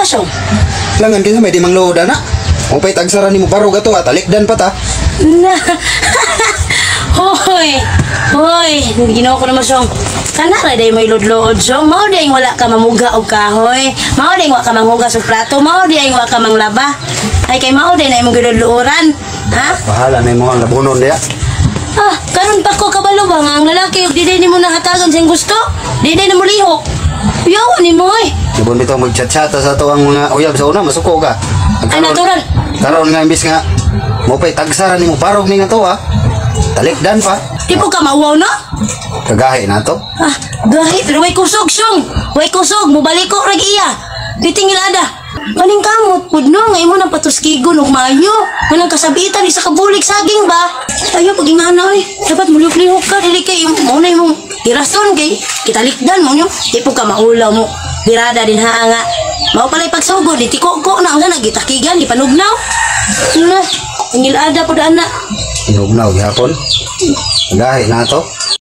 song. Langan kinsa may di manglood ana. Upay tagsaran nimo barog ato at alikdan pa ta. Na. Hoy. Hoy, ginawa ko naman song. Kana ra day may lodlood song. Mao day wala ka mamuga og kahoy. Mao day wa ka manghugas og plato. Mao day wa ka manglaba. Ay kay mao day na imong giduluran. Ha? Bahala na mo ang labunon diya. Ah, karon pa ko kabalo ba nga ang lalaki ug di day nimo nahatagan sing gusto? Di day na mo lihok. Yawa ni mo eh. Ibon bitaw magchat-chat sa to ang mga uyab sa una masuko ka. Ay natural. Karon nga imbis nga mo pay tagsaran nimo barog ni nga to ha. Talikdan pa. Di po ka mauwaw no? Kagahi na to. Ah, gahi pero way kusog siyong. Way kusog mo balik ko rag iya. Biting ilada. Maning kamot pudno nga imo nang patuskigon og maayo. Manang kasabitan isa ka bulig saging ba? Ayo pagingana oy. Dapat muluk-lihok ka dili kay mo na imong irason kay kitalikdan mo nyo. Di po ka maulaw mo. Birada din ha nga. Mao palay pagsugod di tiko-ko na nga nagitakigan di panugnaw. Na, ingilada po daan na. Inugnaw gihapon. Kagahi na to.